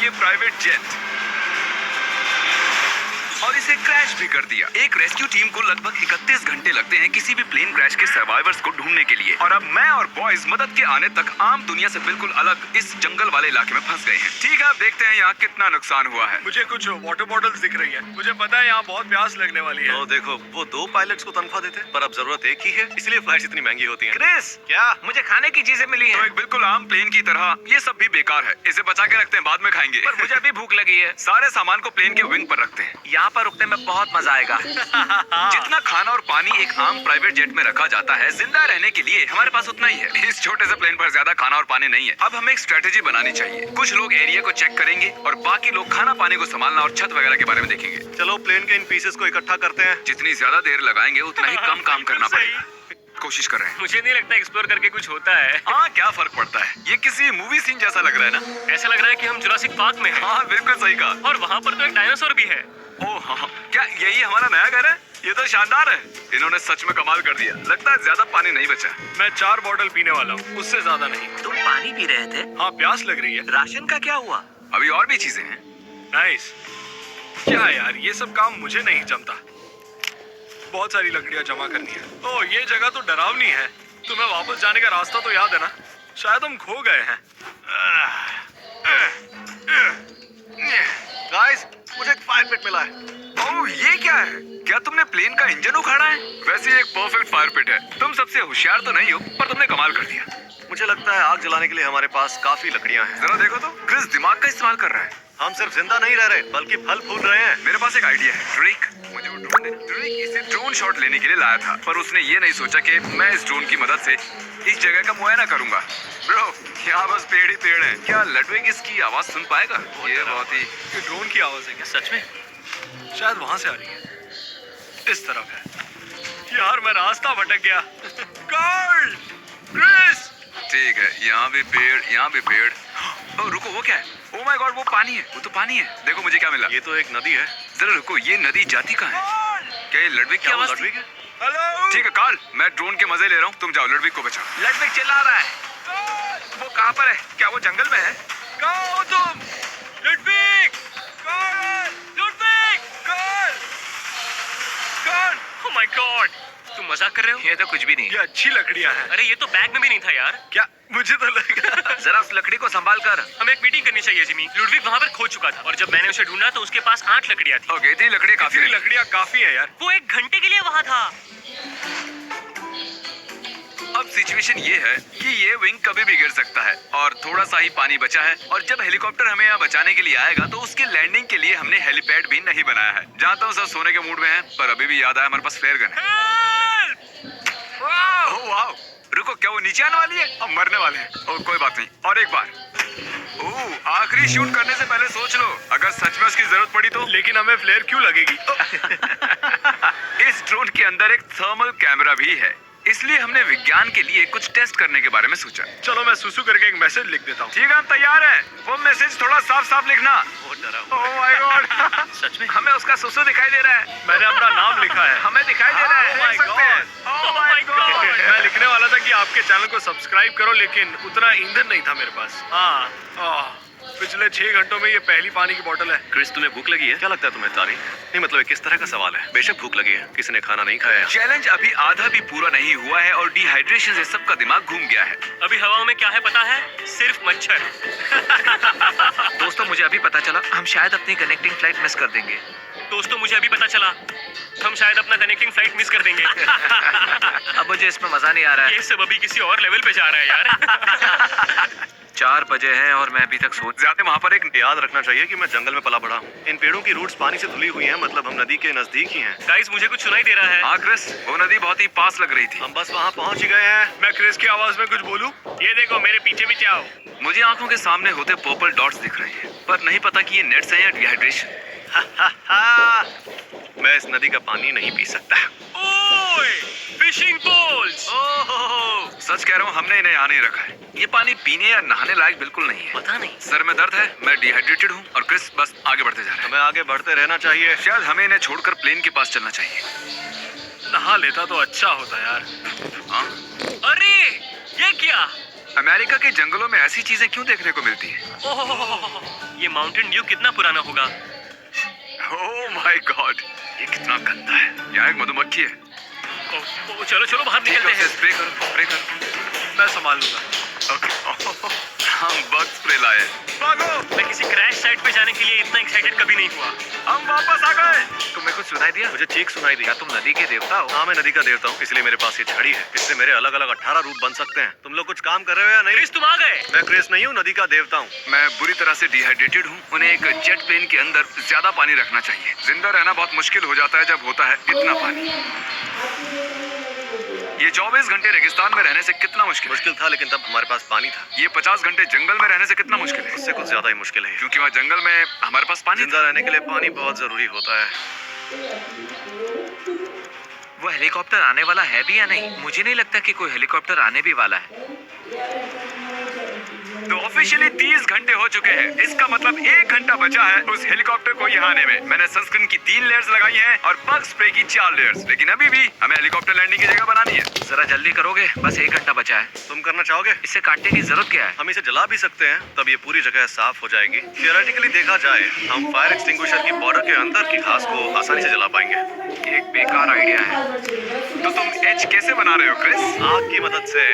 ये private jet और इसे क्रैश भी कर दिया। एक रेस्क्यू टीम को लगभग 31 घंटे लगते हैं किसी भी प्लेन क्रैश के सर्वाइवर्स को ढूंढने के लिए। और अब मैं और बॉयज मदद के आने तक आम दुनिया से बिल्कुल अलग इस जंगल वाले इलाके में फंस गए हैं। ठीक है, अब देखते हैं यहाँ कितना नुकसान हुआ है। मुझे कुछ वाटर बॉटल्स दिख रही है। मुझे पता है यहाँ बहुत प्यास लगने वाली है। तो देखो, वो 2 पायलट्स को तनख्वाह देते हैं, पर अब जरूरत एक ही है, इसलिए फ्लाइट्स इतनी महंगी होती हैं। क्रिस, क्या? मुझे खाने की चीजें मिली हैं। तो एक बिल्कुल आम प्लेन की तरह ये सब भी बेकार है। इसे बचा के रखते हैं, बाद में खाएंगे। पर मुझे अभी भूख लगी है। सारे सामान को प्लेन के विंग पर रखते हैं। यहाँ पर रुकने में बहुत मजा आएगा। जितना खाना और पानी एक आम प्राइवेट जेट में रखा जाता है, जिंदा रहने के लिए हमारे पास उतना ही है। इस छोटे से प्लेन पर ज्यादा खाना और पानी नहीं है। अब हमें एक स्ट्रेटेजी बनानी चाहिए। कुछ लोग एरिया को चेक करेंगे और बाकी लोग खाना पानी को संभालना और छत वगैरह के बारे में देखेंगे। चलो प्लेन के इन पीसेस को इकट्ठा करते हैं। जितनी ज्यादा देर लगाएंगे उतना ही कम काम करना पड़ेगा। कोशिश कर रहे हैं। मुझे नहीं लगता एक्सप्लोर करके कुछ होता है। हाँ, क्या फर्क पड़ता है। ये किसी मूवी सीन जैसा लग रहा है ना। ऐसा लग रहा है कि हम जुरासिक पार्क में हैं। हाँ, बिल्कुल सही कहा। और वहाँ पर तो एक डायनासोर भी है। ओह हाँ, क्या यही हमारा नया घर है? ये तो शानदार है। इन्होंने सच में कमाल कर दिया। लगता है ज्यादा पानी नहीं बचा। मैं 4 बॉटल पीने वाला हूँ, उससे ज्यादा नहीं। तुम पानी पी रहे थे? हाँ, प्यास लग रही है। राशन का क्या हुआ? अभी और भी चीजें हैं। नाइस। क्या यार, ये सब काम मुझे नहीं जमता। बहुत सारी लकड़ियाँ जमा करनी है। ओह, ये जगह तो डरावनी है। तुम्हें वापस जाने का रास्ता तो याद है ना? शायद हम खो गए हैं। गाइस, मुझे एक फायर पिट मिला है। ओह, ये क्या है? क्या तुमने प्लेन का इंजन उखाड़ा है? वैसे ये एक परफेक्ट फायर पिट है। तुम सबसे होशियार तो नहीं हो, पर तुमने कमाल कर दिया। मुझे लगता है आग जलाने के लिए हमारे पास काफी लकड़ियां हैं। जरा देखो तो, क्रिस दिमाग का इस्तेमाल कर रहा है। हम सिर्फ जिंदा नहीं रह रहे, बल्कि फल फूल रहे हैं। मेरे पास एक आइडिया है। ड्रेक, मुझे वो ड्रोन देना। ड्रेक इसे ड्रोन शॉट लेने के लिए लाया था, पर उसने ये नहीं सोचा कि मैं इस ड्रोन की मदद से इस जगह का मुआयना करूंगा। ब्रो, यहाँ बस पेड़ ही पेड़ हैं। क्या लडविग इसकी आवाज सुन पाएगा? ये बहुत ही ये ड्रोन की आवाज है क्या? सच में? शायद वहां से आ रही है। इस तरफ है। यार, मैं रास्ता भटक गया। कार्ल! क्रिस! ठीक है। यहाँ भी पेड़, यहाँ भी पेड़। ओह, रुको, वो क्या है? ओह माय गॉड, वो पानी है। वो तो पानी है। देखो मुझे क्या मिला। ये तो एक नदी है। जरा रुको, ये नदी जाती कहाँ है? क्या ये लडविग की क्या वो आवाज थी? लडविग है? हेलो! ठीक है कार्ल, मैं ड्रोन के मजे ले रहा हूँ। तुम जाओ, लडविग को बचाओ। लड़विक चिल्ला रहा है। वो कहाँ पर है? क्या वो जंगल में है? कहाँ हो तुम? Ludwig! Karl! Ludwig! Karl! Karl! Oh my God! तुम मजाक कर रहे हो? ये तो कुछ भी नहीं। ये अच्छी लकड़ियाँ हैं। अरे ये तो बैग में भी नहीं था यार। क्या? मुझे तो लगा। जरा उस लकड़ी को संभाल कर। हमें एक मीटिंग करनी चाहिए जिमी। लुडविग वहाँ पर खो चुका था और जब मैंने उसे ढूंढा तो उसके पास 8 लकड़ियाँ थी। ओके, इतनी लकड़ी काफी इतनी नहीं। लकड़ियाँ काफी है यार। वो 1 घंटे के लिए वहाँ था। अब सिचुएशन ये है कि ये विंग कभी भी गिर सकता है और थोड़ा सा ही पानी बचा है। और जब हेलीकॉप्टर हमें यहाँ बचाने के लिए आएगा तो उसके लैंडिंग के लिए हमने हेलीपैड भी नहीं बनाया है। जानता हूँ सब सोने के मूड में हैं, पर अभी भी याद आया हमारे पास फ्लेयर गन है। Oh wow! रुको, क्या वो नीचे आने वाली है? अब मरने वाले हैं। ओह, कोई बात नहीं, और एक बार। ओह, आखिरी शूट करने से पहले सोच लो, अगर सच में उसकी जरूरत पड़ी तो। लेकिन हमें फ्लेयर क्यों लगेगी? इस ड्रोन के अंदर एक थर्मल कैमरा भी है, इसलिए हमने विज्ञान के लिए कुछ टेस्ट करने के बारे में सोचा। चलो मैं सुसु करके एक मैसेज लिख देता हूँ। ठीक है, हम तैयार हैं। वो मैसेज थोड़ा साफ साफ लिखना। बहुत डरा हुआ ओह माय गॉड! सच में? हमें उसका सुसु दिखाई दे रहा है। मैंने अपना नाम लिखा है। हमें दिखाई दे रहा है। Oh my देख सकते हैं। God! Oh my God! मैं लिखने वाला था कि आपके चैनल को सब्सक्राइब करो, लेकिन उतना ईंधन नहीं था मेरे पास। हाँ, पिछले 6 घंटों में ये पहली पानी की बोतल है। क्रिस, तुम्हें भूख लगी है? क्या लगता है तुम्हें तारी? नहीं, मतलब किस तरह का सवाल है? बेशक भूख लगी है, किसी ने खाना नहीं खाया है। चैलेंज अभी आधा भी पूरा नहीं हुआ है और डिहाइड्रेशन से सबका दिमाग घूम गया है। अभी हवाओं में क्या है पता है? सिर्फ मच्छर। दोस्तों, मुझे अभी पता चला हम शायद अपनी कनेक्टिंग फ्लाइट मिस कर देंगे। दोस्तों, मुझे अभी पता चला हम शायद अपना कनेक्टिंग फ्लाइट मिस कर देंगे। अब मुझे इसमें मजा नहीं आ रहा है। ये सब अभी किसी और लेवल पे जा रहा है यार। 4 बजे हैं और मैं अभी तक सो ज्यादा वहाँ पर एक याद रखना चाहिए कि मैं जंगल में पला बड़ा हूँ। इन पेड़ों की रूट्स पानी से धुली हुई हैं, मतलब हम नदी के नजदीक ही हैं। गाइस, मुझे कुछ सुनाई दे रहा है। हाँ क्रिस, वो नदी बहुत ही पास लग रही थी। हम बस वहाँ पहुँच ही गए हैं। मैं क्रिस की आवाज में कुछ बोलूं? ये देखो, मेरे पीछे भी आओ। मुझे आंखों के सामने होते पर्पल डॉट्स दिख रहे हैं, पर नहीं पता कि ये नेट्स हैं या डिहाइड्रेशन। मैं इस नदी का पानी नहीं पी सकता। ओए, फिशिंग पोल्स। ओह, सच कह रहा हूँ, हमने इन्हें यहाँ नहीं रखा है। ये पानी पीने या नहाने लायक बिल्कुल नहीं है। पता नहीं। सर में दर्द है, मैं डिहाइड्रेटेड हूँ और क्रिस बस आगे बढ़ते जा रहा है। हमें आगे बढ़ते रहना चाहिए। शायद हमें इन्हें छोड़कर प्लेन के पास चलना चाहिए। नहा लेता तो अच्छा होता यार। हाँ? अरे, ये क्या? अमेरिका के जंगलों में ऐसी चीजें क्यों देखने को मिलती हैं? ओह, ये माउंटेन ड्यू कितना पुराना होगा। ओह माय गॉड, ये कितना गंदा है। यहाँ एक मधुमक्खी है। ओह, चलो चलो बाहर ठीक है, निकलते उसे हैं। स्प्रे करो, स्प्रे करो। मैं संभाल लूंगा। ओके, हम बग स्प्रे लाए। भागो! मैं किसी क्रैश साइट पे जाने के लिए इतना एक्साइटेड कभी नहीं हुआ। हम वापस आ गए। तुम्हें कुछ सुनाई दिया? मुझे चीख सुनाई दी। क्या तुम नदी के देवता हो? हाँ, मैं नदी का देवता हूँ, इसलिए मेरे पास ये छड़ी है। इससे मेरे अलग अलग 18 रूप बन सकते हैं। तुम लोग कुछ काम कर रहे हो या नहीं? क्रिस, तुम आ गए। मैं क्रिस नहीं हूँ, नदी का देवता हूँ। मैं बुरी तरह से डिहाइड्रेटेड हूँ। उन्हें एक जेट प्लेन के अंदर ज्यादा पानी रखना चाहिए। जिंदा रहना बहुत मुश्किल हो जाता है जब होता है इतना पानी। ये 24 घंटे रेगिस्तान में रहने से कितना मुश्किल है? मुश्किल था, लेकिन तब हमारे पास पानी था। ये 50 घंटे जंगल में रहने से कितना मुश्किल है? उससे कुछ ज्यादा ही मुश्किल है, क्योंकि वहाँ जंगल में हमारे पास पानी जिंदा रहने के लिए पानी बहुत जरूरी होता है। वो हेलीकॉप्टर आने वाला है भी या नहीं? मुझे नहीं लगता कि कोई हेलीकॉप्टर आने भी वाला है। तो ऑफिशियली 30 घंटे हो चुके हैं। इसका मतलब 1 घंटा बचा है उस हेलीकॉप्टर को यहाँ आने में। मैंने सनस्क्रीन की 3 लेयर्स लगाई हैं और बग स्प्रे की 4 लेयर्स। लेकिन अभी भी हमें हेलीकॉप्टर लैंडिंग की जगह बनानी है। जरा जल्दी करोगे? बस 1 घंटा बचा है। तुम करना चाहोगे? इसे काटने की जरूरत क्या है? हम इसे जला भी सकते हैं, तब ये पूरी जगह साफ हो जाएगी। थियोरेटिकली देखा जाए, हम फायर एक्सटिंग्विशर की बॉर्डर के अंदर की घास को आसानी से जला पाएंगे। ये एक बेकार आइडिया है। तो तुम एच कैसे बना रहे हो क्रिस? आग की मदद से।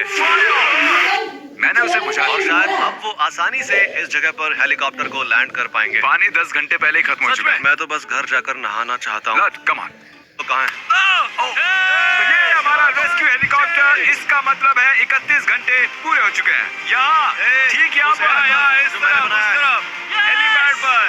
मैंने उसे बुझा और दिया। शायद अब वो आसानी से इस जगह पर हेलीकॉप्टर को लैंड कर पाएंगे। पानी 10 घंटे पहले ही खत्म हो चुका है। मैं तो बस घर जाकर नहाना चाहता हूँ। Come on. तो कहाँ है? तो ये हमारा रेस्क्यू हेलीकॉप्टर। इसका मतलब है 31 घंटे पूरे हो चुके हैं। यहाँ ठीक यहाँ पर इस जो मैंने तरफ, बनाया उस है। तरफ हेलीपैड पर।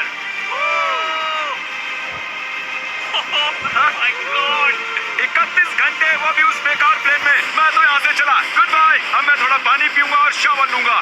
My God. 31 घंटे, वो भी उस बेकार प्लेन में। मैं तो यहाँ से चला। Goodbye. अब मैं थोड़ा पानी पीऊंगा और शावर लूंगा।